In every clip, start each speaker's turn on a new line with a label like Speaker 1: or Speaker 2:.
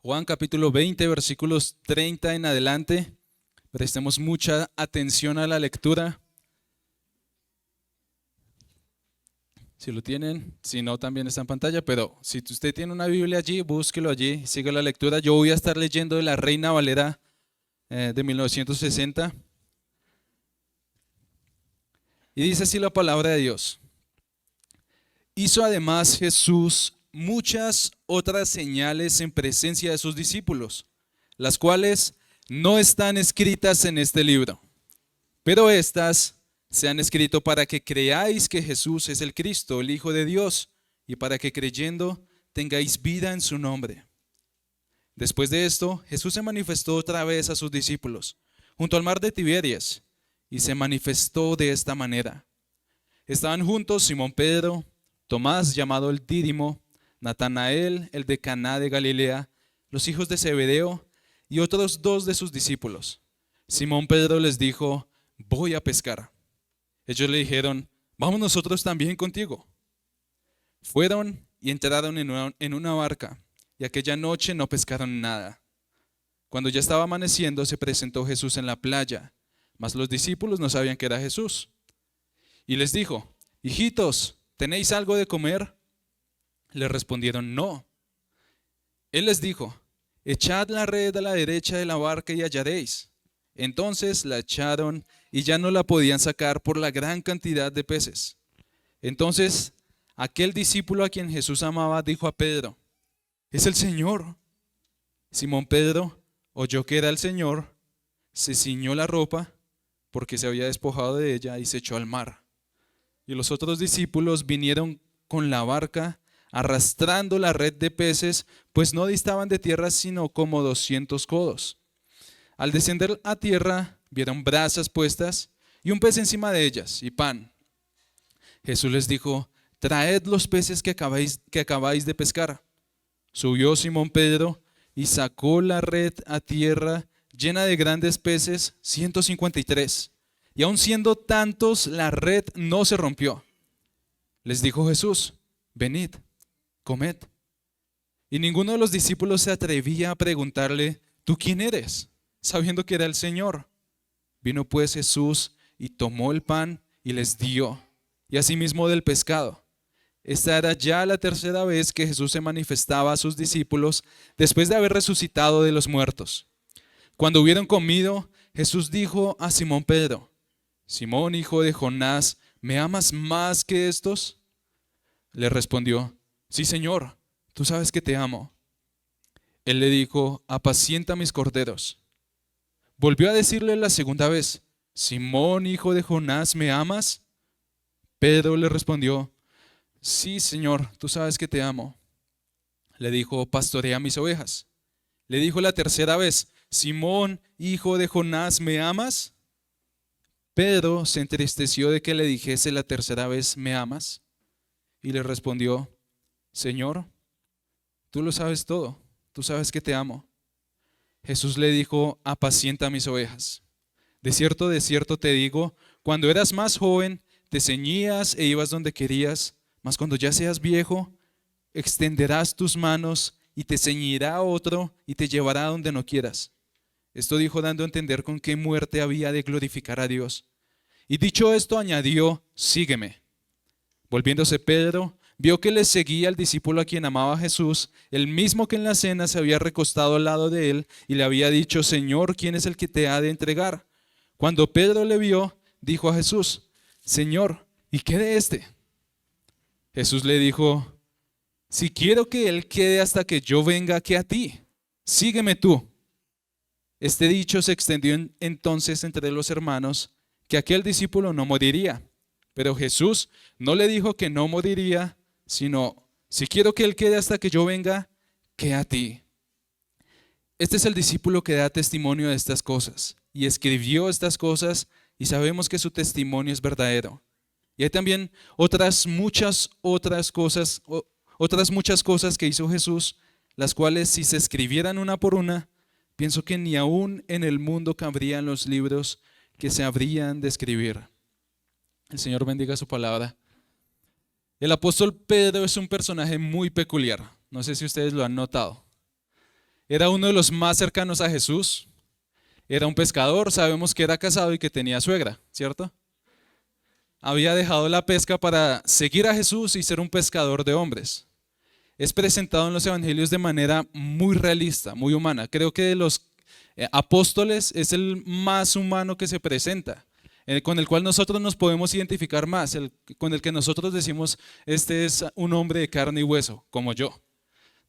Speaker 1: Juan capítulo 20, versículos 30 en adelante. Prestemos mucha atención a la lectura. Si lo tienen, si no, también está en pantalla, pero si usted tiene una Biblia allí, búsquelo allí, siga la lectura. Yo voy a estar leyendo de la Reina Valera de 1960. Y dice así la palabra de Dios. Hizo además Jesús muchas otras señales en presencia de sus discípulos, las cuales no están escritas en este libro, pero estas se han escrito para que creáis que Jesús es el Cristo, el Hijo de Dios, y para que creyendo tengáis vida en su nombre. Después de esto, Jesús se manifestó otra vez a sus discípulos, junto al mar de Tiberias, y se manifestó de esta manera. Estaban juntos Simón Pedro, Tomás llamado el Dídimo, Natanael, el de Caná de Galilea, los hijos de Zebedeo y otros dos de sus discípulos. Simón Pedro les dijo: voy a pescar. Ellos le dijeron: vamos nosotros también contigo. Fueron y entraron en una barca, y aquella noche no pescaron nada. Cuando ya estaba amaneciendo, se presentó Jesús en la playa, mas los discípulos no sabían que era Jesús. Y les dijo: hijitos, ¿tenéis algo de comer? Le respondieron: no. Él les dijo: echad la red a la derecha de la barca y hallaréis. Entonces la echaron y ya no la podían sacar por la gran cantidad de peces. Entonces aquel discípulo a quien Jesús amaba dijo a Pedro: es el Señor. Simón Pedro oyó que era el Señor, se ciñó la ropa porque se había despojado de ella y se echó al mar. Y los otros discípulos vinieron con la barca arrastrando la red de peces, pues no distaban de tierra sino como 200 codos. Al descender a tierra, vieron brasas puestas y un pez encima de ellas y pan. Jesús les dijo: traed los peces que acabáis de pescar. Subió Simón Pedro y sacó la red a tierra llena de grandes peces, 153. Y aun siendo tantos, la red no se rompió. Les dijo Jesús: venid, comed. Y ninguno de los discípulos se atrevía a preguntarle: ¿tú quién eres?, sabiendo que era el Señor. Vino pues Jesús y tomó el pan y les dio, y asimismo del pescado. Esta era ya la tercera vez que Jesús se manifestaba a sus discípulos después de haber resucitado de los muertos. Cuando hubieron comido, Jesús dijo a Simón Pedro: Simón, hijo de Jonás, ¿me amas más que estos? Le respondió: sí, Señor, tú sabes que te amo. Él le dijo: apacienta mis corderos. Volvió a decirle la segunda vez: Simón, hijo de Jonás, ¿me amas? Pedro le respondió: sí, Señor, tú sabes que te amo. Le dijo: pastorea mis ovejas. Le dijo la tercera vez: Simón, hijo de Jonás, ¿me amas? Pedro se entristeció de que le dijese la tercera vez: ¿me amas? Y le respondió: Señor, tú lo sabes todo, tú sabes que te amo. Jesús le dijo: apacienta mis ovejas. De cierto te digo, cuando eras más joven, te ceñías e ibas donde querías, mas cuando ya seas viejo, extenderás tus manos y te ceñirá otro y te llevará donde no quieras. Esto dijo dando a entender con qué muerte había de glorificar a Dios. Y dicho esto añadió: sígueme. Volviéndose Pedro, vio que le seguía el discípulo a quien amaba Jesús, el mismo que en la cena se había recostado al lado de él y le había dicho: Señor, ¿quién es el que te ha de entregar? Cuando Pedro le vio, dijo a Jesús: Señor, ¿y qué de este? Jesús le dijo: si quiero que él quede hasta que yo venga, ¿qué a ti? Sígueme tú. Este dicho se extendió entonces entre los hermanos, que aquel discípulo no moriría. Pero Jesús no le dijo que no moriría, sino: si quiero que él quede hasta que yo venga, ¿qué a ti? Este es el discípulo que da testimonio de estas cosas y escribió estas cosas, y sabemos que su testimonio es verdadero. Y hay también otras muchas cosas que hizo Jesús, las cuales, si se escribieran una por una, pienso que ni aún en el mundo cabrían los libros que se habrían de escribir. El Señor bendiga su palabra. El apóstol Pedro es un personaje muy peculiar. No sé si ustedes lo han notado. era uno de los más cercanos a Jesús. Era un pescador, sabemos que era casado y que tenía suegra, ¿cierto? Había dejado la pesca para seguir a Jesús y ser un pescador de hombres. Es presentado en los evangelios de manera muy realista, muy humana. Creo que de los apóstoles es el más humano que se presenta, con el cual nosotros nos podemos identificar más, con el que nosotros decimos, este es un hombre de carne y hueso, como yo.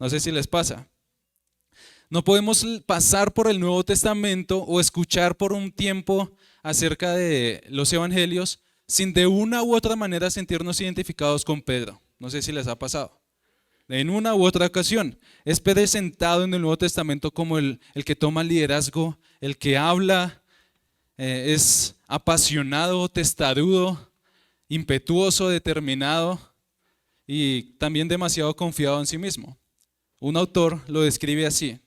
Speaker 1: No sé si les pasa. No podemos pasar por el Nuevo Testamento o escuchar por un tiempo acerca de los evangelios sin de una u otra manera sentirnos identificados con Pedro. No sé si les ha pasado. En una u otra ocasión es presentado en el Nuevo Testamento como el que toma liderazgo, el que habla, es apasionado, testarudo, impetuoso, determinado y también demasiado confiado en sí mismo. Un autor lo describe así.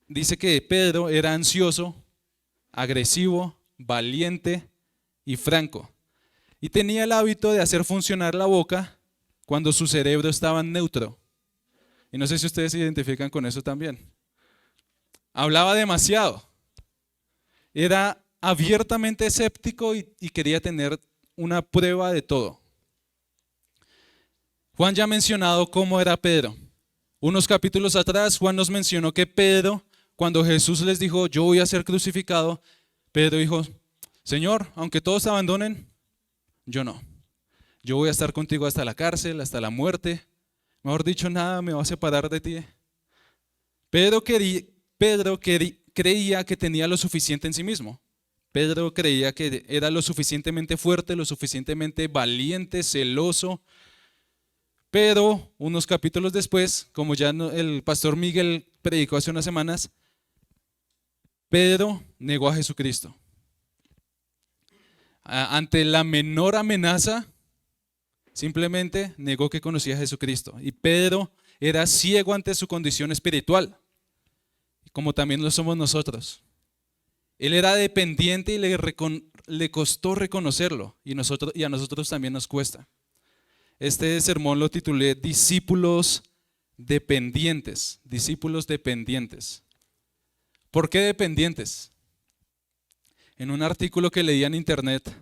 Speaker 1: Dice que Pedro era ansioso, agresivo, valiente y franco. Y tenía el hábito de hacer funcionar la boca cuando su cerebro estaba en neutro. Y no sé si ustedes se identifican con eso también. Hablaba demasiado. Era abiertamente escéptico y quería tener una prueba de todo. Juan ya ha mencionado cómo era Pedro. Unos capítulos atrás, Juan nos mencionó que Pedro, cuando Jesús les dijo, yo voy a ser crucificado, Pedro dijo, Señor, aunque todos abandonen, yo no. Yo voy a estar contigo hasta la cárcel, hasta la muerte. Mejor dicho, nada me va a separar de ti. Pedro creía que tenía lo suficiente en sí mismo. Pedro creía que era lo suficientemente fuerte, lo suficientemente valiente, celoso. Pero unos capítulos después, como ya el pastor Miguel predicó hace unas semanas, Pedro negó a Jesucristo. Ante la menor amenaza, simplemente negó que conocía a Jesucristo. Y Pedro era ciego ante su condición espiritual, como también lo somos nosotros. Él era dependiente y le costó reconocerlo, y a nosotros también nos cuesta. Este sermón lo titulé Discípulos dependientes. Discípulos dependientes. ¿Por qué dependientes? En un artículo que leía en internet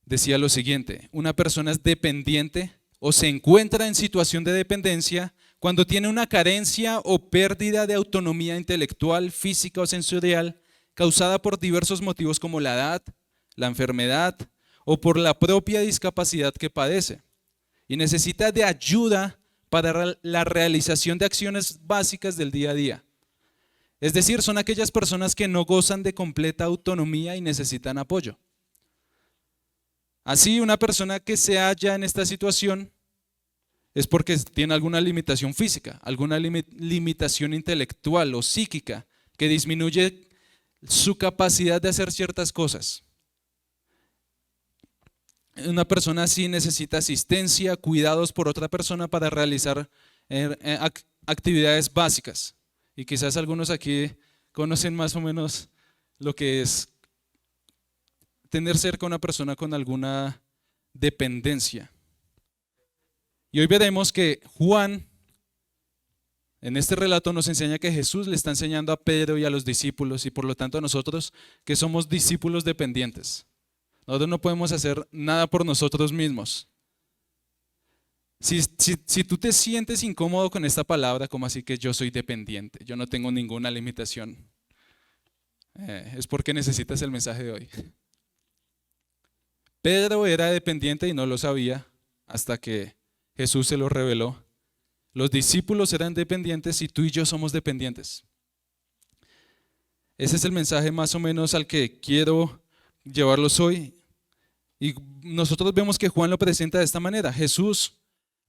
Speaker 1: decía lo siguiente: una persona es dependiente o se encuentra en situación de dependencia cuando tiene una carencia o pérdida de autonomía intelectual, física o sensorial causada por diversos motivos como la edad, la enfermedad o por la propia discapacidad que padece, y necesita de ayuda para la realización de acciones básicas del día a día. Es decir, son aquellas personas que no gozan de completa autonomía y necesitan apoyo. Así, una persona que se halla en esta situación es porque tiene alguna limitación física, alguna limitación intelectual o psíquica que disminuye su capacidad de hacer ciertas cosas. Una persona así necesita asistencia, cuidados por otra persona para realizar actividades básicas. Y quizás algunos aquí conocen más o menos lo que es tener cerca a una persona con alguna dependencia. Y hoy veremos que Juan, en este relato, nos enseña que Jesús le está enseñando a Pedro y a los discípulos, y por lo tanto a nosotros, que somos discípulos dependientes. Nosotros no podemos hacer nada por nosotros mismos. Si tú te sientes incómodo con esta palabra, como así que yo soy dependiente, yo no tengo ninguna limitación, es porque necesitas el mensaje de hoy. Pedro era dependiente y no lo sabía hasta que Jesús se lo reveló. Los discípulos eran dependientes y tú y yo somos dependientes. Ese es el mensaje más o menos al que quiero llevarlos hoy. Y nosotros vemos que Juan lo presenta de esta manera. Jesús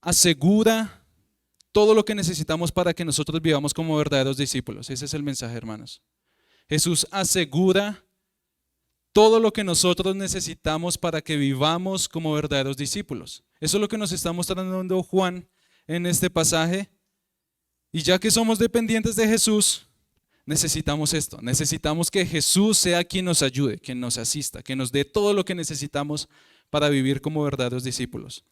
Speaker 1: asegura todo lo que necesitamos para que nosotros vivamos como verdaderos discípulos. Ese es el mensaje, hermanos. Jesús asegura todo lo que nosotros necesitamos para que vivamos como verdaderos discípulos. Eso es lo que nos está mostrando Juan en este pasaje. Y ya que somos dependientes de Jesús, necesitamos esto. Necesitamos que Jesús sea quien nos ayude, quien nos asista, que nos dé todo lo que necesitamos para vivir como verdaderos discípulos.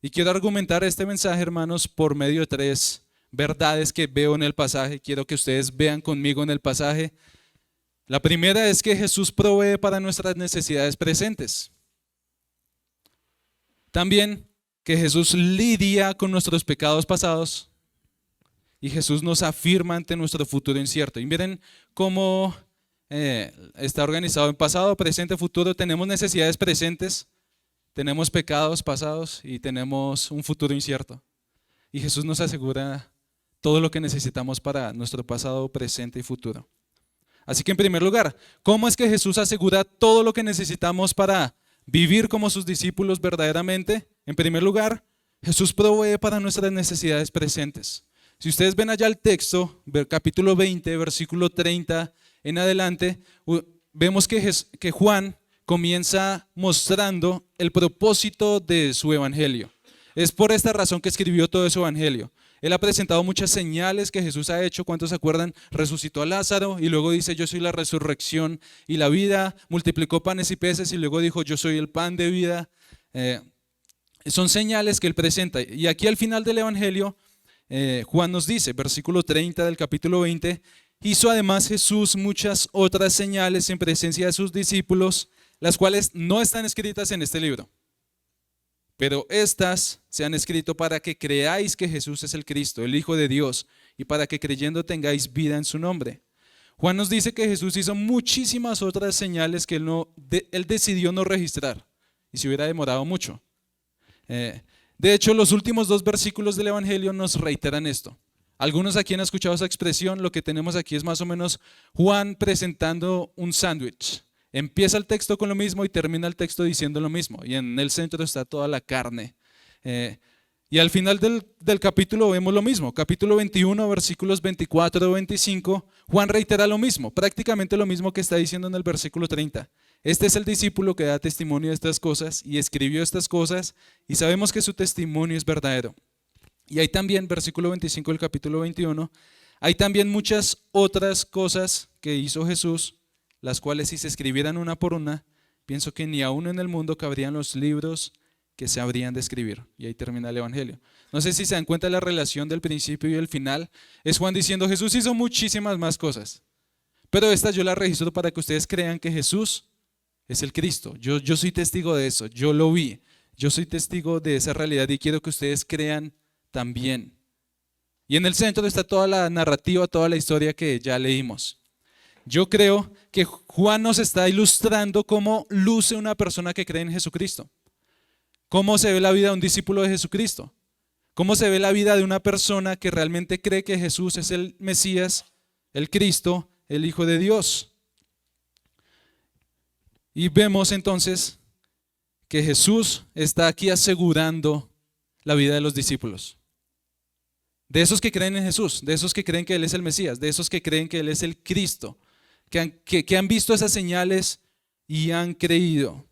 Speaker 1: Y quiero argumentar este mensaje, hermanos, por medio de 3 verdades que veo en el pasaje. Quiero que ustedes vean conmigo en el pasaje. La primera es que Jesús provee para nuestras necesidades presentes. También que Jesús lidia con nuestros pecados pasados y Jesús nos afirma ante nuestro futuro incierto. Y miren cómo está organizado en pasado, presente, futuro. Tenemos necesidades presentes, tenemos pecados pasados y tenemos un futuro incierto. Y Jesús nos asegura todo lo que necesitamos para nuestro pasado, presente y futuro. Así que en primer lugar, ¿cómo es que Jesús asegura todo lo que necesitamos para vivir como sus discípulos verdaderamente? En primer lugar, Jesús provee para nuestras necesidades presentes. Si ustedes ven allá el texto, capítulo 20, versículo 30 en adelante, vemos que Juan comienza mostrando el propósito de su evangelio. Es por esta razón que escribió todo su evangelio. Él ha presentado muchas señales que Jesús ha hecho. ¿Cuántos se acuerdan? Resucitó a Lázaro y luego dice: yo soy la resurrección y la vida. Multiplicó panes y peces y luego dijo: yo soy el pan de vida. Son señales que él presenta. Y aquí al final del evangelio, Juan nos dice, versículo 30 del capítulo 20, hizo además Jesús muchas otras señales en presencia de sus discípulos, las cuales no están escritas en este libro. Pero estas se han escrito para que creáis que Jesús es el Cristo, el Hijo de Dios, y para que creyendo tengáis vida en su nombre. Juan nos dice que Jesús hizo muchísimas otras señales que él decidió no registrar, y se hubiera demorado mucho. De hecho, los últimos dos versículos del Evangelio nos reiteran esto. Algunos aquí han escuchado esa expresión. Lo que tenemos aquí es más o menos Juan presentando un sándwich. Empieza el texto con lo mismo y termina el texto diciendo lo mismo. Y en el centro está toda la carne. Y al final del capítulo vemos lo mismo. Capítulo 21, versículos 24 o 25, Juan reitera lo mismo, prácticamente lo mismo que está diciendo en el versículo 30. Este es el discípulo que da testimonio de estas cosas y escribió estas cosas y sabemos que su testimonio es verdadero. Y hay también, versículo 25 del capítulo 21, hay también muchas otras cosas que hizo Jesús, las cuales si se escribieran una por una, pienso que ni aún en el mundo cabrían los libros que se habrían de escribir. Y ahí termina el evangelio. No sé si se dan cuenta de la relación del principio y el final. Es Juan diciendo: Jesús hizo muchísimas más cosas, pero estas yo las registro para que ustedes crean que Jesús es el Cristo. Yo soy testigo de eso, yo lo vi, yo soy testigo de esa realidad y quiero que ustedes crean también. Y en el centro está toda la narrativa, toda la historia que ya leímos. Yo creo que Juan nos está ilustrando cómo luce una persona que cree en Jesucristo. ¿Cómo se ve la vida de un discípulo de Jesucristo? ¿Cómo se ve la vida de una persona que realmente cree que Jesús es el Mesías, el Cristo, el Hijo de Dios? Y vemos entonces que Jesús está aquí asegurando la vida de los discípulos. De esos que creen en Jesús, de esos que creen que Él es el Mesías, de esos que creen que Él es el Cristo, que han visto esas señales y han creído.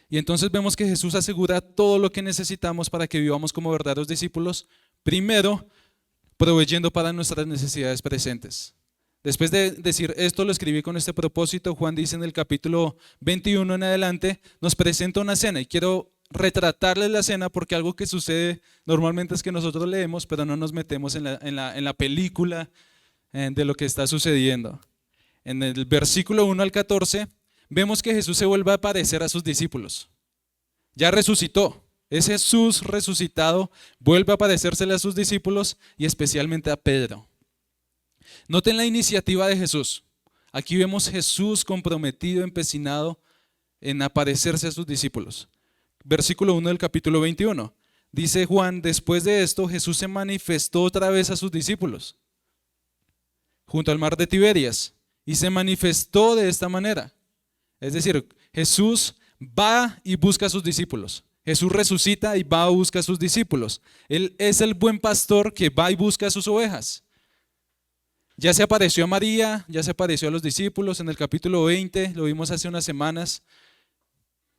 Speaker 1: Y entonces vemos que Jesús asegura todo lo que necesitamos para que vivamos como verdaderos discípulos, primero proveyendo para nuestras necesidades presentes. Después de decir esto lo escribí con este propósito, Juan dice en el capítulo 21 en adelante, nos presenta una cena y quiero retratarles la cena porque algo que sucede normalmente es que nosotros leemos pero no nos metemos en la película de lo que está sucediendo. En el versículo 1 al 14 vemos que Jesús se vuelve a aparecer a sus discípulos. Ya resucitó, es Jesús resucitado, vuelve a aparecérsele a sus discípulos y especialmente a Pedro. Noten la iniciativa de Jesús. Aquí vemos Jesús comprometido, empecinado en aparecerse a sus discípulos. Versículo 1 del capítulo 21. Dice Juan: después de esto Jesús se manifestó otra vez a sus discípulos junto al mar de Tiberias y se manifestó de esta manera. Es decir, Jesús va y busca a sus discípulos. Jesús resucita y va y busca a sus discípulos. Él es el buen pastor que va y busca a sus ovejas. Ya se apareció a María, ya se apareció a los discípulos en el capítulo 20, lo vimos hace unas semanas.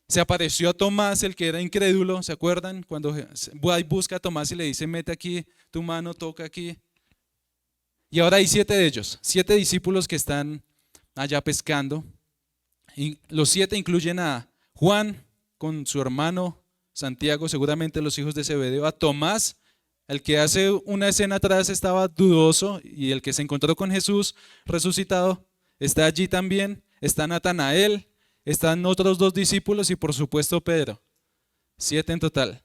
Speaker 1: Se apareció a Tomás, el que era incrédulo, ¿se acuerdan? Cuando va y busca a Tomás y le dice: mete aquí tu mano, toca aquí. Y ahora hay 7 de ellos, 7 discípulos que están allá pescando. Y los 7 incluyen a Juan con su hermano Santiago, seguramente los hijos de Zebedeo, a Tomás, El que hace una escena atrás estaba dudoso y el que se encontró con Jesús resucitado está allí también. Está Natanael, están otros dos discípulos y por supuesto Pedro. 7 en total.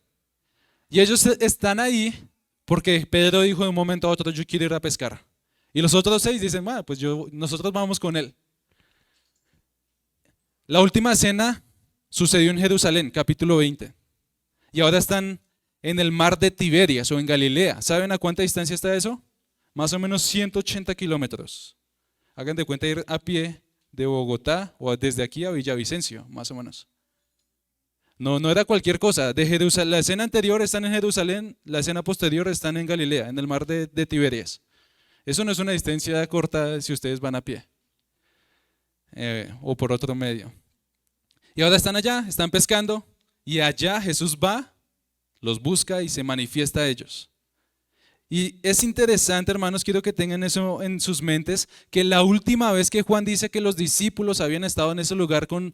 Speaker 1: Y ellos están ahí porque Pedro dijo de un momento a otro, yo quiero ir a pescar. Y los otros 6 dicen, pues nosotros vamos con él. La última cena sucedió en Jerusalén, capítulo 20. Y ahora están en el mar de Tiberias o en Galilea. ¿Saben a cuánta distancia está eso? Más o menos 180 kilómetros. Hagan de cuenta ir a pie de Bogotá o desde aquí a Villavicencio, más o menos. No era cualquier cosa. De Jerusalén, la escena anterior están en Jerusalén, la escena posterior están en Galilea, en el mar de Tiberias. Eso no es una distancia corta si ustedes van a pie o por otro medio. Y ahora están allá, están pescando y allá Jesús va, los busca y se manifiesta a ellos. Y es interesante, hermanos, quiero que tengan eso en sus mentes, que la última vez que Juan dice que los discípulos habían estado en ese lugar con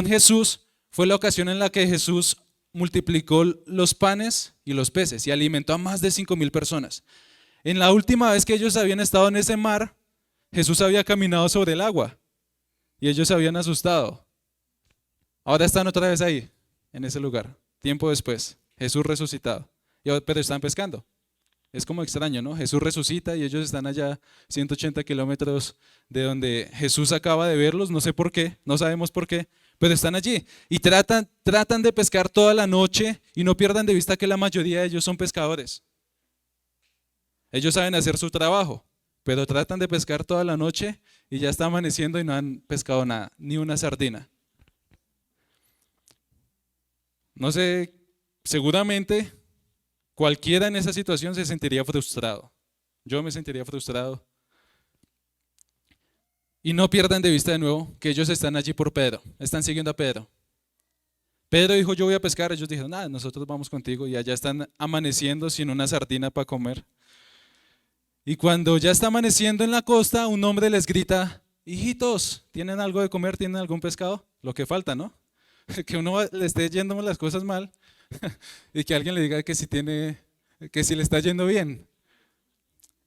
Speaker 1: Jesús, fue la ocasión en la que Jesús multiplicó los panes y los peces y alimentó a más de 5,000 personas. En la última vez que ellos habían estado en ese mar, Jesús había caminado sobre el agua y ellos se habían asustado. Ahora están otra vez ahí, en ese lugar, tiempo después, Jesús resucitado, pero están pescando. Es como extraño, ¿no? Jesús resucita y ellos están allá 180 kilómetros de donde Jesús acaba de verlos, no sé por qué, no sabemos por qué, pero están allí y tratan de pescar toda la noche y no pierdan de vista que la mayoría de ellos son pescadores. Ellos saben hacer su trabajo, pero tratan de pescar toda la noche y ya está amaneciendo y no han pescado nada, ni una sardina. No sé, seguramente cualquiera en esa situación se sentiría frustrado. Yo me sentiría frustrado. Y no pierdan de vista de nuevo que ellos están allí por Pedro, están siguiendo a Pedro. Pedro dijo, yo voy a pescar, ellos dijeron, nada, nosotros vamos contigo y allá están amaneciendo sin una sardina para comer. Y cuando ya está amaneciendo en la costa, un hombre les grita, hijitos, ¿tienen algo de comer? ¿Tienen algún pescado? Lo que falta, ¿no? Que uno le esté yendo las cosas mal y que alguien le diga que si le está yendo bien.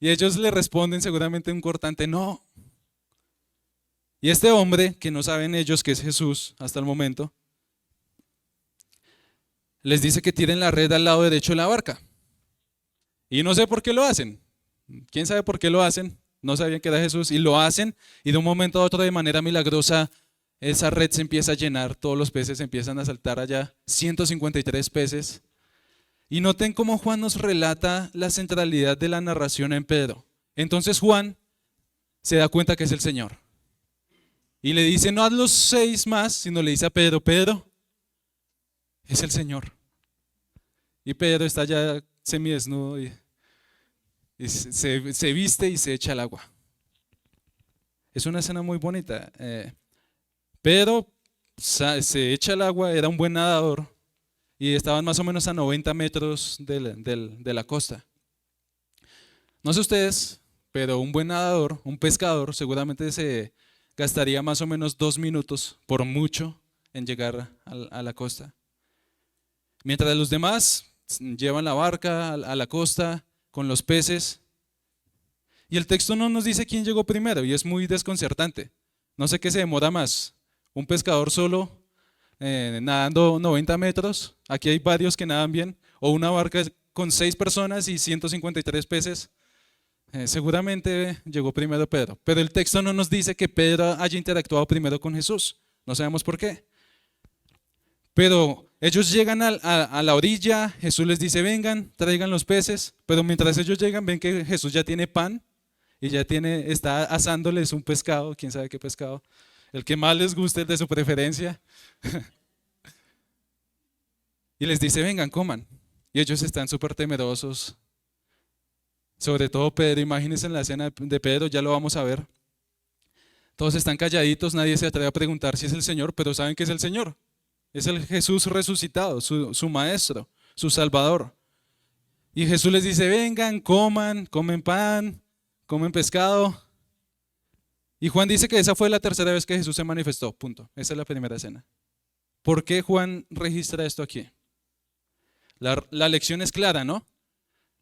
Speaker 1: Y ellos le responden seguramente un cortante, no. Y este hombre, que no saben ellos que es Jesús hasta el momento, les dice que tiren la red al lado derecho de la barca. Y no sé por qué lo hacen. ¿Quién sabe por qué lo hacen? No sabían que era Jesús y lo hacen y de un momento a otro de manera milagrosa esa red se empieza a llenar, todos los peces empiezan a saltar allá, 153 peces. Y noten cómo Juan nos relata la centralidad de la narración en Pedro. Entonces Juan se da cuenta que es el Señor. Y le dice no a los 6 más, sino le dice a Pedro, Pedro, es el Señor. Y Pedro está ya semidesnudo y se viste y se echa al agua. Es una escena muy bonita. Pedro se echa al agua, era un buen nadador y estaban más o menos a 90 metros de la costa. No sé ustedes, pero un buen nadador, un pescador, seguramente se gastaría más o menos 2 minutos, por mucho, en llegar a la costa. Mientras los demás llevan la barca a la costa con los peces. Y el texto no nos dice quién llegó primero y es muy desconcertante. No sé qué se demora más. Un pescador solo nadando 90 metros, aquí hay varios que nadan bien, o una barca con 6 personas y 153 peces. Seguramente llegó primero Pedro, pero el texto no nos dice que Pedro haya interactuado primero con Jesús, no sabemos por qué. Pero ellos llegan a la orilla, Jesús les dice vengan, traigan los peces, pero mientras ellos llegan ven que Jesús ya tiene pan y ya está asándoles un pescado, quién sabe qué pescado, el que más les guste, el de su preferencia. Y les dice vengan, coman. Y ellos están súper temerosos. Sobre todo Pedro, imagínense en la escena de Pedro, ya lo vamos a ver. Todos están calladitos, nadie se atreve a preguntar si es el Señor, pero saben que es el Señor. Es el Jesús resucitado, su maestro, su salvador. Y Jesús les dice, vengan, comen pan, comen pescado. Y Juan dice que esa fue la tercera vez que Jesús se manifestó, punto. Esa es la primera escena. ¿Por qué Juan registra esto aquí? La lección es clara, ¿no?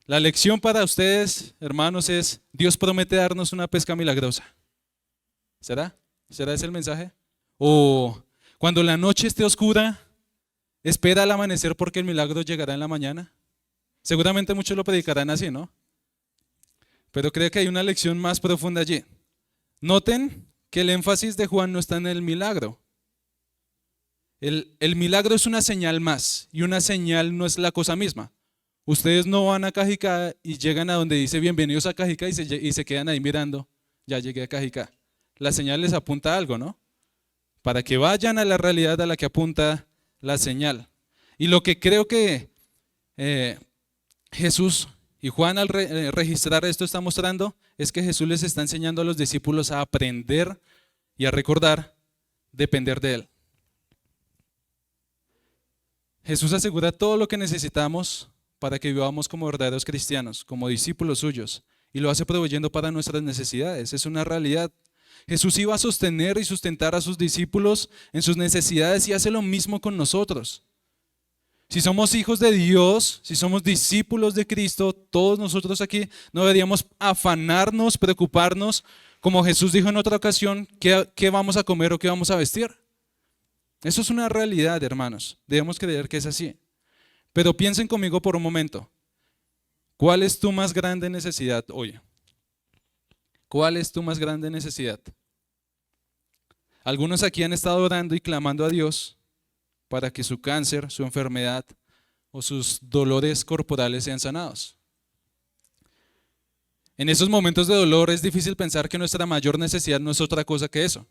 Speaker 1: La lección para ustedes, hermanos, es Dios promete darnos una pesca milagrosa. ¿Será? ¿Será ese el mensaje? O cuando la noche esté oscura, espera al amanecer porque el milagro llegará en la mañana. Seguramente muchos lo predicarán así, ¿no? Pero creo que hay una lección más profunda allí. Noten que el énfasis de Juan no está en el milagro. El milagro es una señal más y una señal no es la cosa misma. Ustedes no van a Cajicá y llegan a donde dice bienvenidos a Cajicá y se quedan ahí mirando, ya llegué a Cajicá. La señal les apunta a algo, ¿no? Para que vayan a la realidad a la que apunta la señal. Y lo que creo que Jesús y Juan al registrar esto está mostrando es que Jesús les está enseñando a los discípulos a aprender y a recordar depender de Él. Jesús asegura todo lo que necesitamos para que vivamos como verdaderos cristianos, como discípulos suyos, y lo hace proveyendo para nuestras necesidades. Es una realidad. Jesús iba a sostener y sustentar a sus discípulos en sus necesidades y hace lo mismo con nosotros. Si somos hijos de Dios, si somos discípulos de Cristo, todos nosotros aquí no deberíamos afanarnos, preocuparnos, como Jesús dijo en otra ocasión, qué vamos a comer o qué vamos a vestir. Eso es una realidad, hermanos. Debemos creer que es así. Pero piensen conmigo por un momento. ¿Cuál es tu más grande necesidad hoy? ¿Cuál es tu más grande necesidad? Algunos aquí han estado orando y clamando a Dios para que su cáncer, su enfermedad o sus dolores corporales sean sanados. En esos momentos de dolor es difícil pensar que nuestra mayor necesidad no es otra cosa que eso.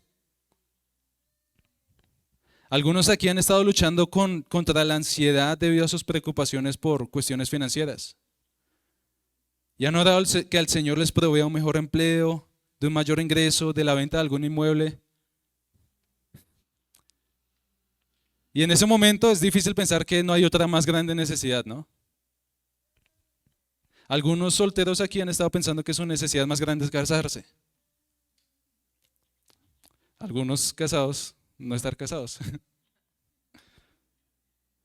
Speaker 1: Algunos aquí han estado luchando contra la ansiedad debido a sus preocupaciones por cuestiones financieras. Y han orado que al Señor les provea un mejor empleo, de un mayor ingreso, de la venta de algún inmueble. Y en ese momento es difícil pensar que no hay otra más grande necesidad, ¿no? Algunos solteros aquí han estado pensando que su necesidad más grande es casarse. Algunos casados, no estar casados.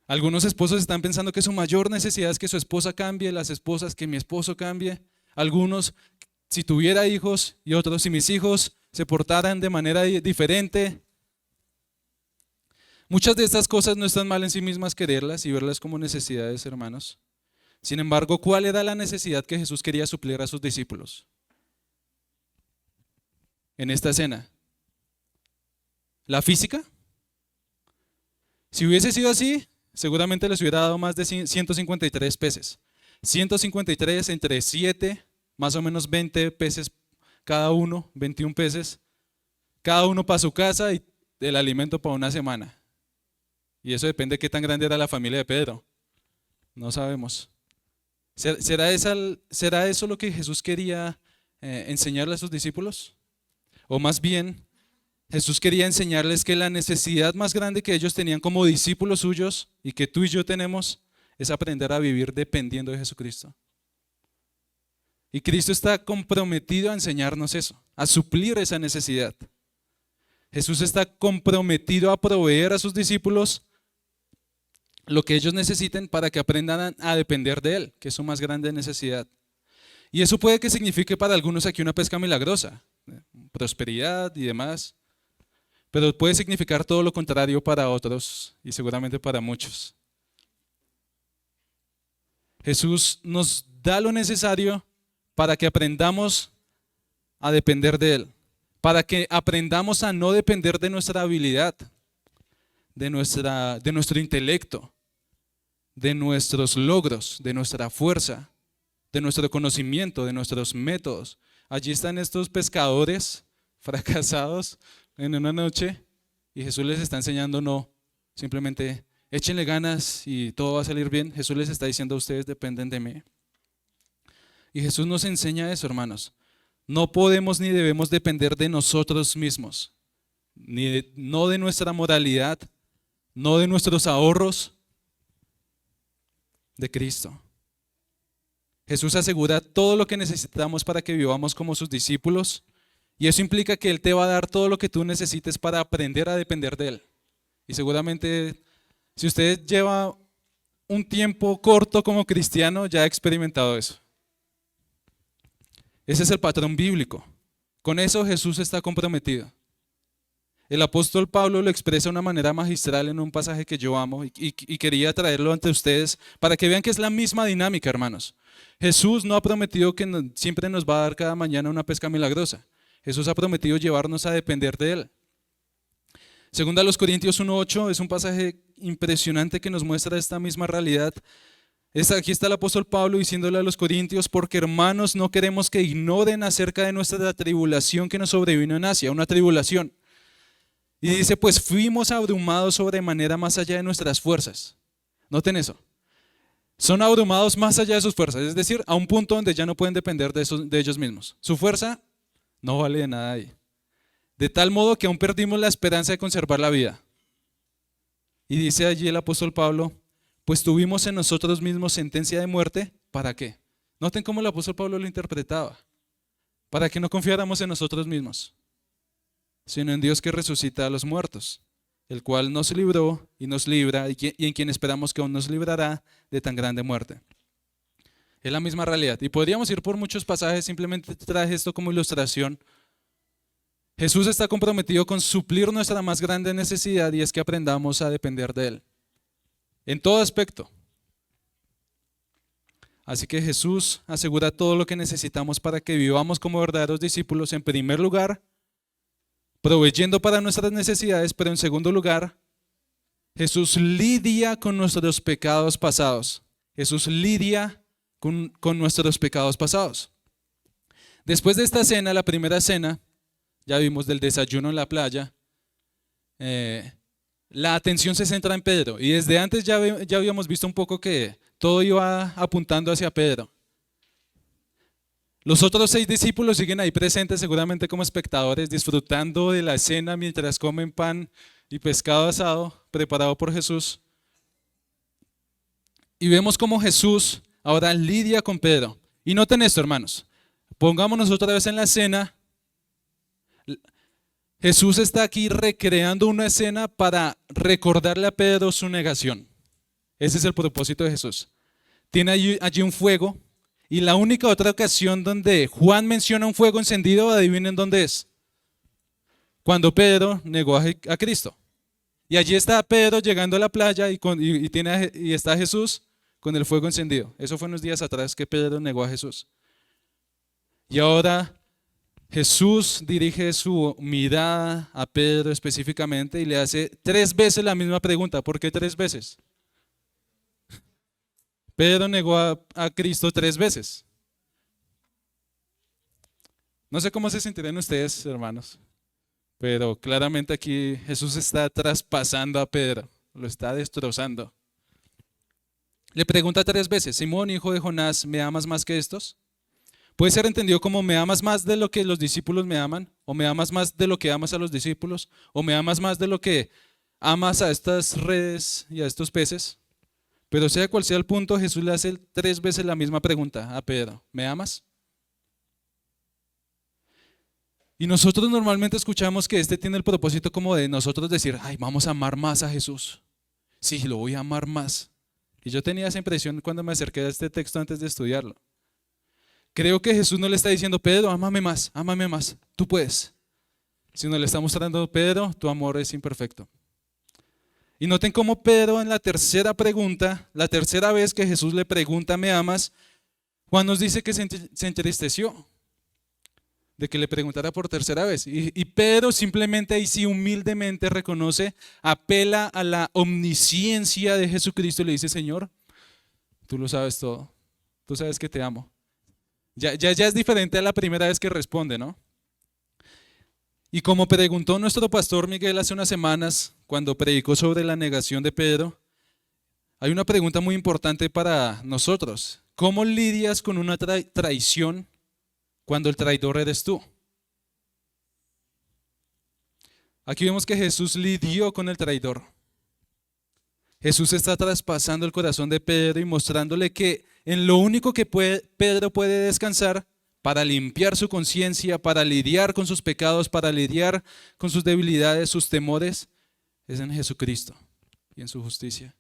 Speaker 1: Algunos esposos están pensando que su mayor necesidad es que su esposa cambie, las esposas que mi esposo cambie. Algunos, si tuviera hijos, y otros, si mis hijos se portaran de manera diferente. Muchas de estas cosas no están mal en sí mismas quererlas y verlas como necesidades, hermanos. Sin embargo, ¿cuál era la necesidad que Jesús quería suplir a sus discípulos en esta escena? ¿La física? Si hubiese sido así, seguramente les hubiera dado más de 153 peces. 153 entre 7, más o menos 20 peces cada uno, 21 peces. Cada uno para su casa y el alimento para una semana. Y eso depende de qué tan grande era la familia de Pedro. No sabemos. ¿Será eso lo que Jesús quería enseñarle a sus discípulos? O más bien, Jesús quería enseñarles que la necesidad más grande que ellos tenían como discípulos suyos y que tú y yo tenemos es aprender a vivir dependiendo de Jesucristo. Y Cristo está comprometido a enseñarnos eso, a suplir esa necesidad. Jesús está comprometido a proveer a sus discípulos lo que ellos necesiten para que aprendan a depender de Él, que es su más grande necesidad. Y eso puede que signifique para algunos aquí una pesca milagrosa, prosperidad y demás, pero puede significar todo lo contrario para otros y seguramente para muchos. Jesús nos da lo necesario para que aprendamos a depender de Él, para que aprendamos a no depender de nuestra habilidad, de nuestro intelecto, de nuestros logros, de nuestra fuerza, de nuestro conocimiento, de nuestros métodos. Allí están estos pescadores fracasados en una noche y Jesús les está enseñando no, simplemente échenle ganas y todo va a salir bien. Jesús les está diciendo ustedes dependen de mí. Y Jesús nos enseña eso, hermanos. No podemos ni debemos depender de nosotros mismos, no de nuestra moralidad, no de nuestros ahorros, de Cristo. Jesús asegura todo lo que necesitamos para que vivamos como sus discípulos y eso implica que Él te va a dar todo lo que tú necesites para aprender a depender de Él. Y seguramente si usted lleva un tiempo corto como cristiano ya he experimentado eso. Ese es el patrón bíblico. Con eso Jesús está comprometido. El apóstol Pablo lo expresa de una manera magistral en un pasaje que yo amo y quería traerlo ante ustedes para que vean que es la misma dinámica, hermanos. Jesús no ha prometido que siempre nos va a dar cada mañana una pesca milagrosa. Jesús ha prometido llevarnos a depender de Él. Segunda a los Corintios 1:8 es un pasaje impresionante que nos muestra esta misma realidad. Aquí está el apóstol Pablo diciéndole a los corintios: porque hermanos, no queremos que ignoren acerca de nuestra tribulación que nos sobrevino en Asia, una tribulación. Y dice: pues fuimos abrumados sobremanera más allá de nuestras fuerzas. Noten eso. Son abrumados más allá de sus fuerzas, es decir, a un punto donde ya no pueden depender de ellos mismos. Su fuerza no vale de nada ahí. De tal modo que aún perdimos la esperanza de conservar la vida. Y dice allí el apóstol Pablo: pues tuvimos en nosotros mismos sentencia de muerte, ¿para qué? Noten cómo el apóstol Pablo lo interpretaba. Para que no confiáramos en nosotros mismos, sino en Dios que resucita a los muertos, el cual nos libró y nos libra, y en quien esperamos que aún nos librará de tan grande muerte. Es la misma realidad. Y podríamos ir por muchos pasajes, simplemente traje esto como ilustración. Jesús está comprometido con suplir nuestra más grande necesidad, y es que aprendamos a depender de Él. En todo aspecto. Así que Jesús asegura todo lo que necesitamos para que vivamos como verdaderos discípulos. En primer lugar, proveyendo para nuestras necesidades, pero en segundo lugar, Jesús lidia con nuestros pecados pasados. Jesús lidia con nuestros pecados pasados. Después de esta cena, la primera cena, ya vimos del desayuno en la playa, la atención se centra en Pedro. Y desde antes ya habíamos visto un poco que todo iba apuntando hacia Pedro. Los otros 6 discípulos siguen ahí presentes, seguramente como espectadores, disfrutando de la cena mientras comen pan y pescado asado preparado por Jesús. Y vemos cómo Jesús ahora lidia con Pedro. Y noten esto, hermanos. Pongámonos otra vez en la escena. Jesús está aquí recreando una escena para recordarle a Pedro su negación. Ese es el propósito de Jesús. Tiene allí un fuego. Y la única otra ocasión donde Juan menciona un fuego encendido, adivinen dónde es. Cuando Pedro negó a Cristo. Y allí está Pedro llegando a la playa y está Jesús con el fuego encendido. Eso fue unos días atrás que Pedro negó a Jesús. Y ahora Jesús dirige su mirada a Pedro específicamente y le hace 3 veces la misma pregunta. ¿Por qué 3 veces? Pedro negó a Cristo 3 veces. No sé cómo se sentirán ustedes, hermanos, pero claramente aquí Jesús está traspasando a Pedro, lo está destrozando. Le pregunta 3 veces: Simón, hijo de Jonás, ¿me amas más que estos? Puede ser entendido como: ¿me amas más de lo que los discípulos me aman? ¿O me amas más de lo que amas a los discípulos? ¿O me amas más de lo que amas a estas redes y a estos peces? Pero sea cual sea el punto, Jesús le hace 3 veces la misma pregunta a Pedro: ¿me amas? Y nosotros normalmente escuchamos que este tiene el propósito como de nosotros decir: ay, vamos a amar más a Jesús. Sí, lo voy a amar más. Y yo tenía esa impresión cuando me acerqué a este texto antes de estudiarlo. Creo que Jesús no le está diciendo: Pedro, ámame más, tú puedes. Sino le está mostrando: Pedro, tu amor es imperfecto. Y noten cómo Pedro en la tercera pregunta, la tercera vez que Jesús le pregunta: ¿me amas?, Juan nos dice que se entristeció de que le preguntara por tercera vez. Y Pedro simplemente ahí sí humildemente reconoce, apela a la omnisciencia de Jesucristo y le dice: Señor, tú lo sabes todo, tú sabes que te amo. Ya es diferente a la primera vez que responde, ¿no? Y como preguntó nuestro pastor Miguel hace unas semanas, cuando predicó sobre la negación de Pedro, hay una pregunta muy importante para nosotros. ¿Cómo lidias con una traición cuando el traidor eres tú? Aquí vemos que Jesús lidió con el traidor. Jesús está traspasando el corazón de Pedro y mostrándole que en lo único que Pedro puede descansar para limpiar su conciencia, para lidiar con sus pecados, para lidiar con sus debilidades, sus temores, es en Jesucristo y en su justicia.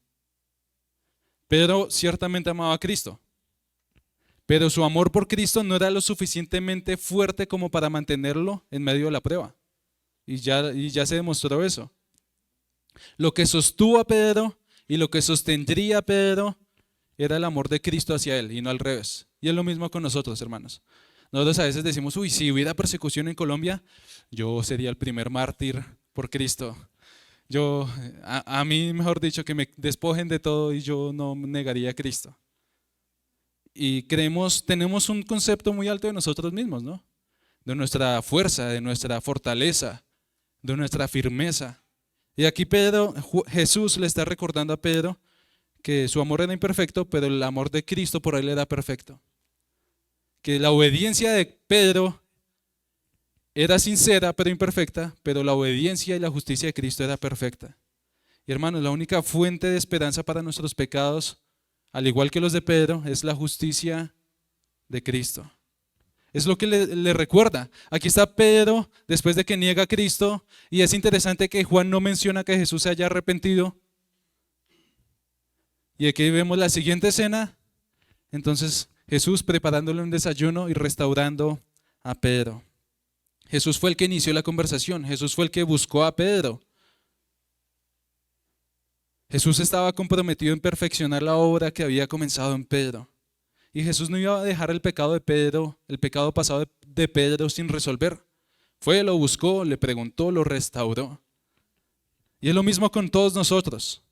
Speaker 1: Pedro ciertamente amaba a Cristo, pero su amor por Cristo no era lo suficientemente fuerte como para mantenerlo en medio de la prueba. Y ya se demostró eso. Lo que sostuvo a Pedro y lo que sostendría a Pedro era el amor de Cristo hacia él y no al revés. Y es lo mismo con nosotros, hermanos. Nosotros a veces decimos, uy, si hubiera persecución en Colombia, yo sería el primer mártir por Cristo. A mí, mejor dicho, que me despojen de todo y yo no negaría a Cristo. Y tenemos un concepto muy alto de nosotros mismos, ¿no? De nuestra fuerza, de nuestra fortaleza, de nuestra firmeza. Y aquí Jesús le está recordando a Pedro que su amor era imperfecto, pero el amor de Cristo por él era perfecto. Que la obediencia de Pedro era sincera, pero imperfecta, pero la obediencia y la justicia de Cristo era perfecta. Y hermanos, la única fuente de esperanza para nuestros pecados, al igual que los de Pedro, es la justicia de Cristo. Es lo que le recuerda. Aquí está Pedro después de que niega a Cristo, y es interesante que Juan no menciona que Jesús se haya arrepentido. Y aquí vemos la siguiente escena. Entonces Jesús preparándole un desayuno y restaurando a Pedro. Jesús fue el que inició la conversación. Jesús fue el que buscó a Pedro. Jesús estaba comprometido en perfeccionar la obra que había comenzado en Pedro. Y Jesús no iba a dejar el pecado de Pedro, el pecado pasado de Pedro sin resolver. Fue, lo buscó, le preguntó, lo restauró. Y es lo mismo con todos nosotros.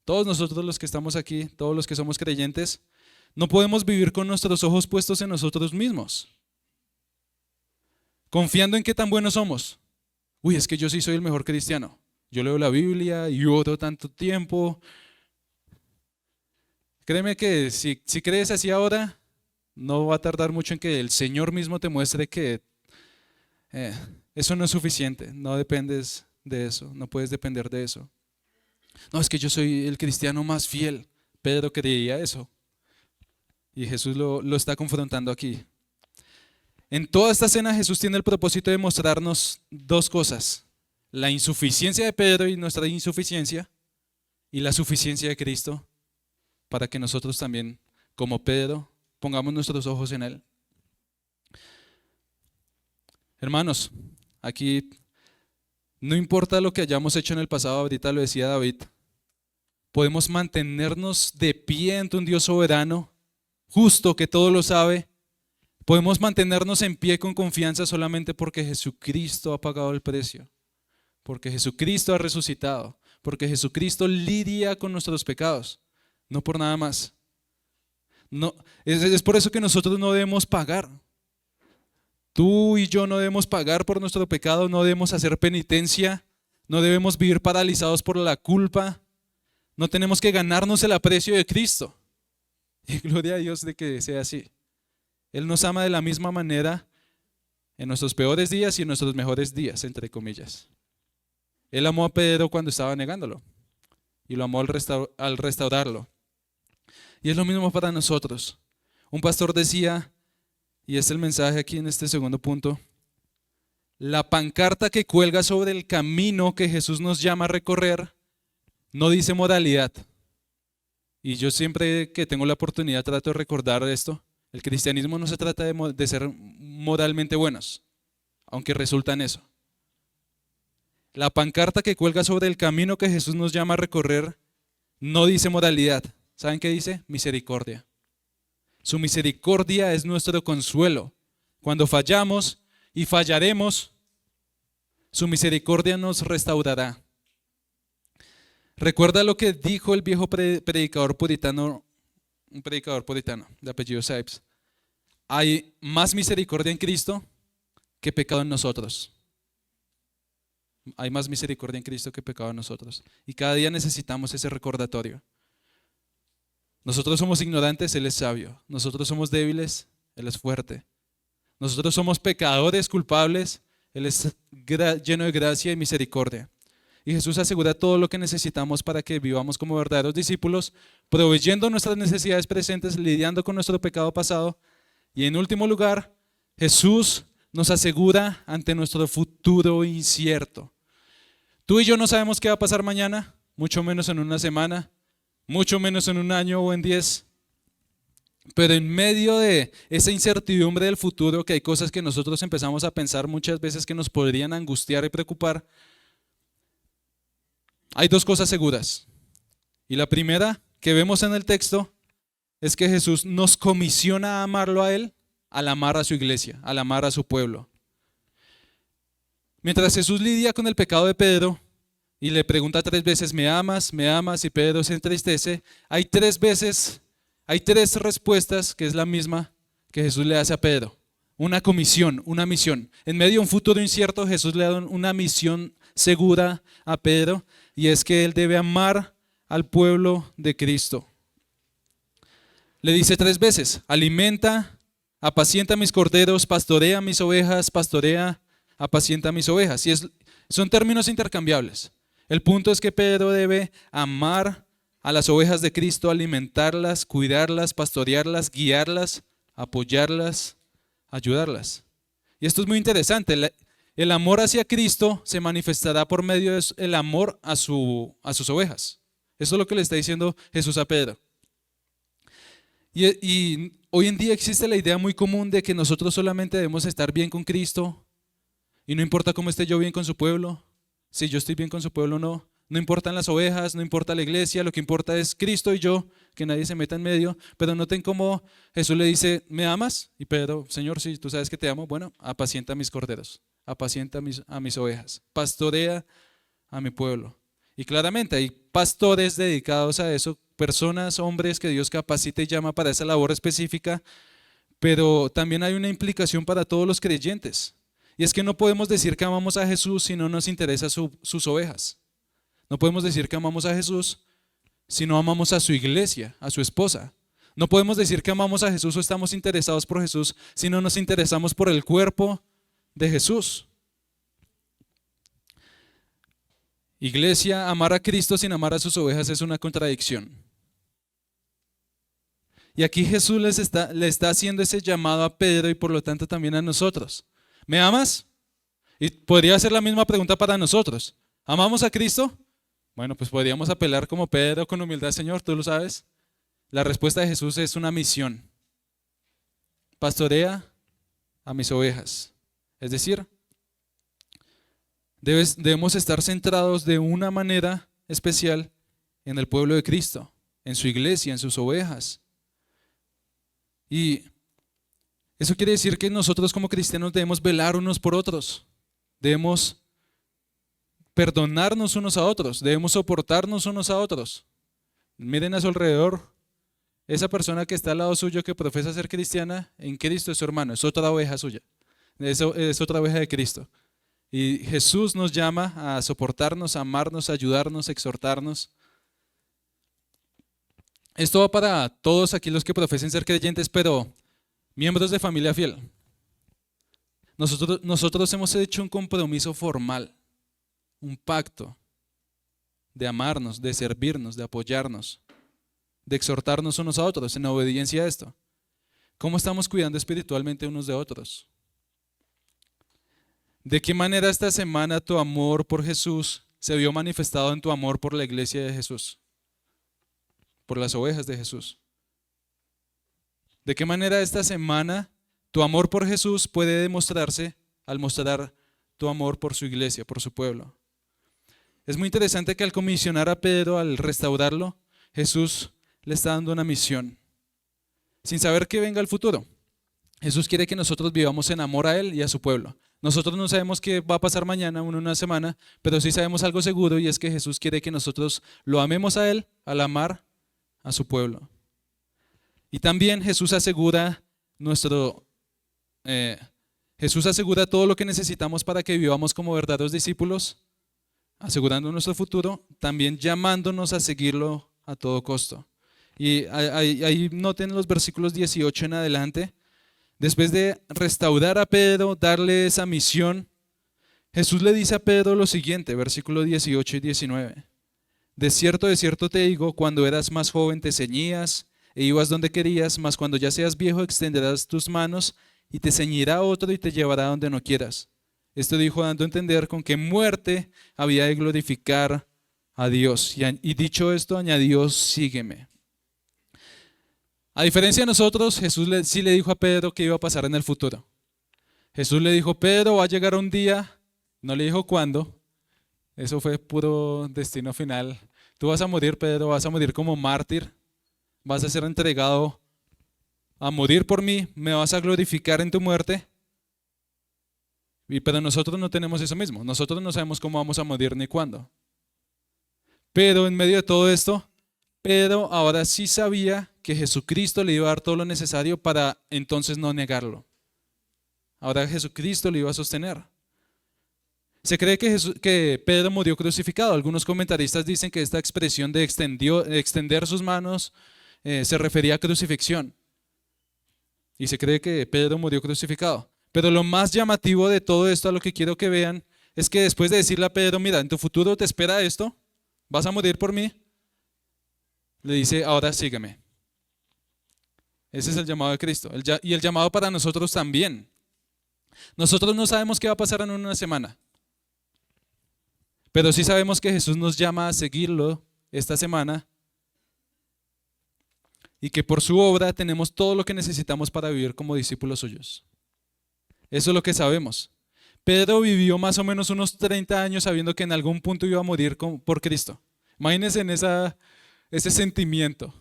Speaker 1: Todos nosotros los que estamos aquí, todos los que somos creyentes, no podemos vivir con nuestros ojos puestos en nosotros mismos, confiando en qué tan buenos somos. Uy, es que yo sí soy el mejor cristiano. Yo leo la Biblia y oro tanto tiempo. Créeme que si crees así ahora, no va a tardar mucho en que el Señor mismo te muestre que eso no es suficiente. No dependes de eso, no puedes depender de eso. No, es que yo soy el cristiano más fiel. Pedro creía eso. Y Jesús lo está confrontando aquí. En toda esta escena Jesús tiene el propósito de mostrarnos dos cosas: la insuficiencia de Pedro y nuestra insuficiencia, y la suficiencia de Cristo, para que nosotros también, como Pedro, pongamos nuestros ojos en Él. Hermanos, aquí no importa lo que hayamos hecho en el pasado, ahorita lo decía David, podemos mantenernos de pie ante un Dios soberano, justo, que todo lo sabe. Podemos mantenernos en pie con confianza solamente porque Jesucristo ha pagado el precio, porque Jesucristo ha resucitado, porque Jesucristo lidia con nuestros pecados, no por nada más. No, es por eso que nosotros no debemos pagar. Tú y yo no debemos pagar por nuestro pecado, no debemos hacer penitencia, no debemos vivir paralizados por la culpa. No tenemos que ganarnos el aprecio de Cristo. Y gloria a Dios de que sea así. Él nos ama de la misma manera en nuestros peores días y en nuestros mejores días, entre comillas. Él amó a Pedro cuando estaba negándolo y lo amó al restaurarlo. Y es lo mismo para nosotros. Un pastor decía, y es el mensaje aquí en este segundo punto: la pancarta que cuelga sobre el camino que Jesús nos llama a recorrer no dice moralidad. Y yo siempre que tengo la oportunidad trato de recordar esto. El cristianismo no se trata de ser moralmente buenos, aunque resulta en eso. La pancarta que cuelga sobre el camino que Jesús nos llama a recorrer no dice moralidad. ¿Saben qué dice? Misericordia. Su misericordia es nuestro consuelo. Cuando fallamos y fallaremos, su misericordia nos restaurará. Recuerda lo que dijo el viejo predicador puritano, un predicador puritano de apellido Sipes: hay más misericordia en Cristo que pecado en nosotros. Hay más misericordia en Cristo que pecado en nosotros. Y cada día necesitamos ese recordatorio. Nosotros somos ignorantes, Él es sabio. Nosotros somos débiles, Él es fuerte. Nosotros somos pecadores, culpables, Él es lleno de gracia y misericordia. Y Jesús asegura todo lo que necesitamos para que vivamos como verdaderos discípulos, proveyendo nuestras necesidades presentes, lidiando con nuestro pecado pasado. Y en último lugar, Jesús nos asegura ante nuestro futuro incierto. Tú y yo no sabemos qué va a pasar mañana, mucho menos en una semana, mucho menos en un año o en 10. Pero en medio de esa incertidumbre del futuro, que hay cosas que nosotros empezamos a pensar muchas veces que nos podrían angustiar y preocupar, hay dos cosas seguras. Y la primera que vemos en el texto es que Jesús nos comisiona a amarlo a Él, al amar a su iglesia, al amar a su pueblo. Mientras Jesús lidia con el pecado de Pedro y le pregunta 3 veces, ¿me amas? ¿Me amas? Y Pedro se entristece, hay 3 respuestas que es la misma que Jesús le hace a Pedro. Una comisión, una misión. En medio de un futuro incierto, Jesús le da una misión segura a Pedro, y es que él debe amar al pueblo de Cristo. Le dice 3 veces, alimenta, apacienta mis corderos, pastorea mis ovejas, apacienta mis ovejas. Son términos intercambiables. El punto es que Pedro debe amar a las ovejas de Cristo, alimentarlas, cuidarlas, pastorearlas, guiarlas, apoyarlas, ayudarlas. Y esto es muy interesante. El amor hacia Cristo se manifestará por medio del amor a sus ovejas. Eso es lo que le está diciendo Jesús a Pedro. Y hoy en día existe la idea muy común de que nosotros solamente debemos estar bien con Cristo y no importa cómo esté yo bien con su pueblo, si yo estoy bien con su pueblo o no. No importan las ovejas, no importa la iglesia, lo que importa es Cristo y yo, que nadie se meta en medio. Pero noten cómo Jesús le dice, ¿me amas? Y Pedro, Señor, sí, tú sabes que te amo. Bueno, apacienta mis corderos, apacienta a mis ovejas, pastorea a mi pueblo. Y claramente hay pastores dedicados a eso, personas, hombres que Dios capacita y llama para esa labor específica, pero también hay una implicación para todos los creyentes. Y es que no podemos decir que amamos a Jesús si no nos interesa sus ovejas. No podemos decir que amamos a Jesús si no amamos a su iglesia, a su esposa. No podemos decir que amamos a Jesús o estamos interesados por Jesús si no nos interesamos por el cuerpo de Jesús. Iglesia, amar a Cristo sin amar a sus ovejas es una contradicción. Y aquí Jesús le está haciendo ese llamado a Pedro y por lo tanto también a nosotros. ¿Me amas? Y podría ser la misma pregunta para nosotros. ¿Amamos a Cristo? Bueno, pues podríamos apelar como Pedro con humildad, Señor, tú lo sabes. La respuesta de Jesús es una misión. Pastorea a mis ovejas. Es decir, debemos estar centrados de una manera especial en el pueblo de Cristo, en su iglesia, en sus ovejas. Y eso quiere decir que nosotros como cristianos debemos velar unos por otros. Debemos perdonarnos unos a otros, debemos soportarnos unos a otros. Miren a su alrededor, esa persona que está al lado suyo que profesa ser cristiana, en Cristo es su hermano, es otra oveja suya, es otra oveja de Cristo. Y Jesús nos llama a soportarnos, a amarnos, a ayudarnos, a exhortarnos. Esto va para todos aquí los que profesen ser creyentes, pero miembros de Familia Fiel. Nosotros hemos hecho un compromiso formal, un pacto de amarnos, de servirnos, de apoyarnos, de exhortarnos unos a otros en obediencia a esto. ¿Cómo estamos cuidando espiritualmente unos de otros? ¿De qué manera esta semana tu amor por Jesús se vio manifestado en tu amor por la iglesia de Jesús? Por las ovejas de Jesús. ¿De qué manera esta semana tu amor por Jesús puede demostrarse al mostrar tu amor por su iglesia, por su pueblo? Es muy interesante que al comisionar a Pedro, al restaurarlo, Jesús le está dando una misión, sin saber que venga el futuro. Jesús quiere que nosotros vivamos en amor a Él y a su pueblo. Nosotros no sabemos qué va a pasar mañana o en una semana, pero sí sabemos algo seguro, y es que Jesús quiere que nosotros lo amemos a Él al amar a su pueblo. Y también Jesús asegura todo lo que necesitamos para que vivamos como verdaderos discípulos, asegurando nuestro futuro, también llamándonos a seguirlo a todo costo. Y ahí noten los versículos 18 en adelante. Después de restaurar a Pedro, darle esa misión, Jesús le dice a Pedro lo siguiente, versículos 18 y 19. De cierto te digo, cuando eras más joven te ceñías e ibas donde querías, mas cuando ya seas viejo extenderás tus manos y te ceñirá otro y te llevará donde no quieras. Esto dijo dando a entender con qué muerte había de glorificar a Dios. Y dicho esto, añadió, sígueme. A diferencia de nosotros, Jesús sí le dijo a Pedro que iba a pasar en el futuro. Jesús le dijo, Pedro, va a llegar un día, no le dijo cuándo, eso fue puro destino final. Tú vas a morir, Pedro, vas a morir como mártir, vas a ser entregado a morir por mí, me vas a glorificar en tu muerte. Pero nosotros no tenemos eso mismo, nosotros no sabemos cómo vamos a morir ni cuándo. Pero en medio de todo esto, Pedro ahora sí sabía que Jesucristo le iba a dar todo lo necesario para entonces no negarlo. Ahora Jesucristo le iba a sostener. Se cree que Pedro murió crucificado. Algunos comentaristas dicen que esta expresión de extender sus manos se refería a crucifixión. Y se cree que Pedro murió crucificado. Pero lo más llamativo de todo esto, a lo que quiero que vean, es que después de decirle a Pedro, mira, en tu futuro te espera esto, vas a morir por mí, le dice, ahora sígueme. Ese es el llamado de Cristo. Y el llamado para nosotros también. Nosotros no sabemos qué va a pasar en una semana. Pero sí sabemos que Jesús nos llama a seguirlo esta semana y que por su obra tenemos todo lo que necesitamos para vivir como discípulos suyos. Eso es lo que sabemos. Pedro vivió más o menos unos 30 años sabiendo que en algún punto iba a morir por Cristo. Imagínense en ese sentimiento.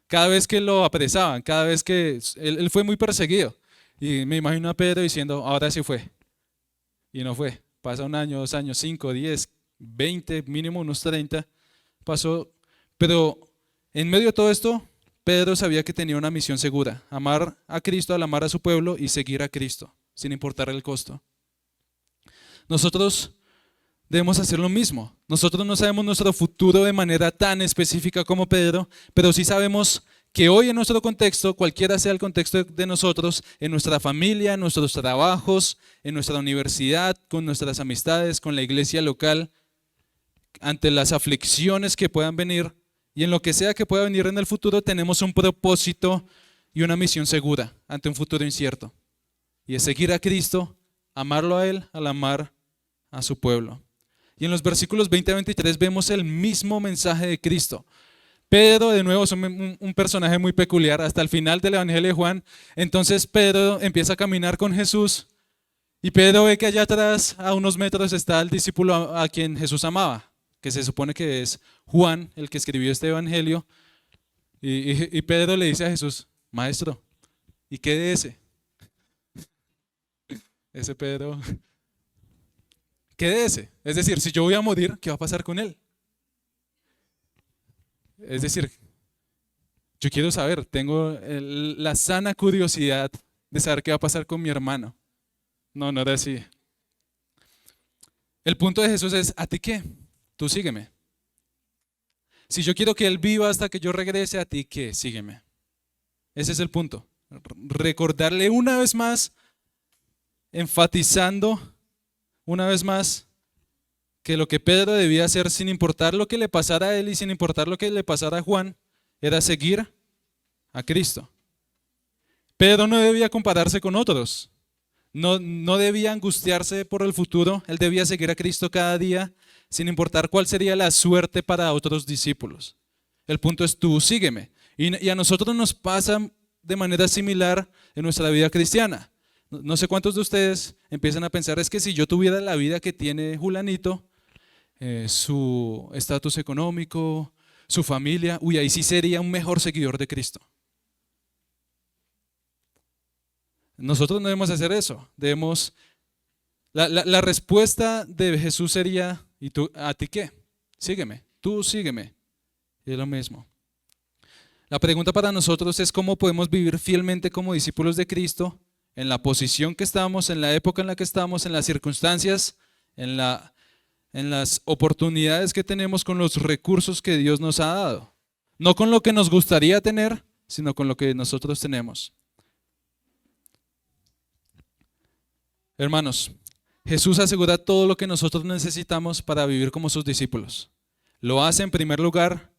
Speaker 1: Cada vez que lo apresaban, cada vez que él fue muy perseguido. Y me imagino a Pedro diciendo, ahora sí fue. Y no fue. Pasa un año, 2 años, 5, 10, 20, mínimo unos 30. Pasó. Pero en medio de todo esto, Pedro sabía que tenía una misión segura. Amar a Cristo, al amar a su pueblo y seguir a Cristo, sin importar el costo. Nosotros debemos hacer lo mismo. Nosotros no sabemos nuestro futuro de manera tan específica como Pedro, pero sí sabemos que hoy en nuestro contexto, cualquiera sea el contexto de nosotros, en nuestra familia, en nuestros trabajos, en nuestra universidad, con nuestras amistades, con la iglesia local, ante las aflicciones que puedan venir y en lo que sea que pueda venir en el futuro, tenemos un propósito y una misión segura ante un futuro incierto. Y es seguir a Cristo, amarlo a Él, al amar a su pueblo. Y en los versículos 20 a 23 vemos el mismo mensaje de Cristo. Pedro, de nuevo, es un personaje muy peculiar. Hasta el final del Evangelio de Juan, entonces Pedro empieza a caminar con Jesús y Pedro ve que allá atrás, a unos metros, está el discípulo a quien Jesús amaba, que se supone que es Juan, el que escribió este Evangelio. Y Pedro le dice a Jesús, maestro, ¿y qué de ese? Ese Pedro, ¿qué de ese? Es decir, si yo voy a morir, ¿qué va a pasar con él? Es decir, yo quiero saber, tengo la sana curiosidad de saber qué va a pasar con mi hermano. No, no era así. El punto de Jesús es, ¿a ti qué? Tú sígueme. Si yo quiero que Él viva hasta que yo regrese, ¿a ti qué? Sígueme. Ese es el punto. Recordarle una vez más, enfatizando una vez más que lo que Pedro debía hacer sin importar lo que le pasara a él y sin importar lo que le pasara a Juan, era seguir a Cristo. Pedro no debía compararse con otros, no debía angustiarse por el futuro, él debía seguir a Cristo cada día sin importar cuál sería la suerte para otros discípulos. El punto es tú sígueme. Y a nosotros nos pasa de manera similar en nuestra vida cristiana. No sé cuántos de ustedes empiezan a pensar, es que si yo tuviera la vida que tiene Julanito, su estatus económico, su familia, ahí sí sería un mejor seguidor de Cristo. Nosotros no debemos hacer eso. La respuesta de Jesús sería, ¿y tú, a ti qué? Sígueme, tú sígueme. Y es lo mismo. La pregunta para nosotros es cómo podemos vivir fielmente como discípulos de Cristo en la posición que estamos, en la época en la que estamos, en las circunstancias, en las oportunidades que tenemos con los recursos que Dios nos ha dado. No con lo que nos gustaría tener, sino con lo que nosotros tenemos. Hermanos, Jesús asegura todo lo que nosotros necesitamos para vivir como sus discípulos. Lo hace en primer lugar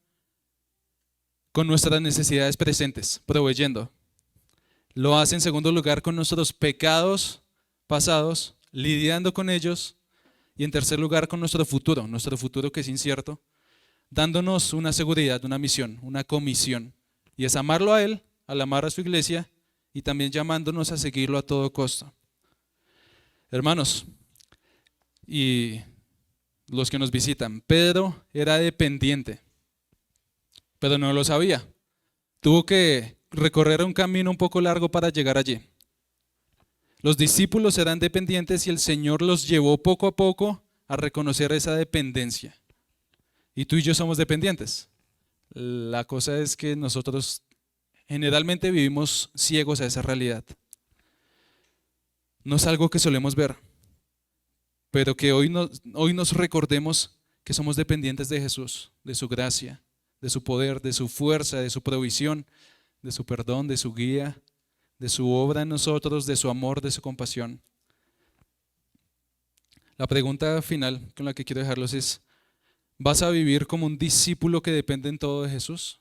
Speaker 1: con nuestras necesidades presentes, proveyendo. Lo hace en segundo lugar con nuestros pecados pasados, lidiando con ellos. Y en tercer lugar con nuestro futuro que es incierto, dándonos una seguridad, una misión, una comisión. Y es amarlo a Él, al amar a su iglesia y también llamándonos a seguirlo a todo costo. Hermanos, y los que nos visitan, Pedro era dependiente, pero no lo sabía. Tuvo que recorrer un camino un poco largo para llegar allí. Los discípulos eran dependientes y el Señor los llevó poco a poco a reconocer esa dependencia. Y tú y yo somos dependientes. La cosa es que nosotros generalmente vivimos ciegos a esa realidad. No es algo que solemos ver, pero que hoy nos recordemos que somos dependientes de Jesús, de su gracia, de su poder, de su fuerza, de su provisión, de su perdón, de su guía, de su obra en nosotros, de su amor, de su compasión. La pregunta final con la que quiero dejarlos es: ¿vas a vivir como un discípulo que depende en todo de Jesús?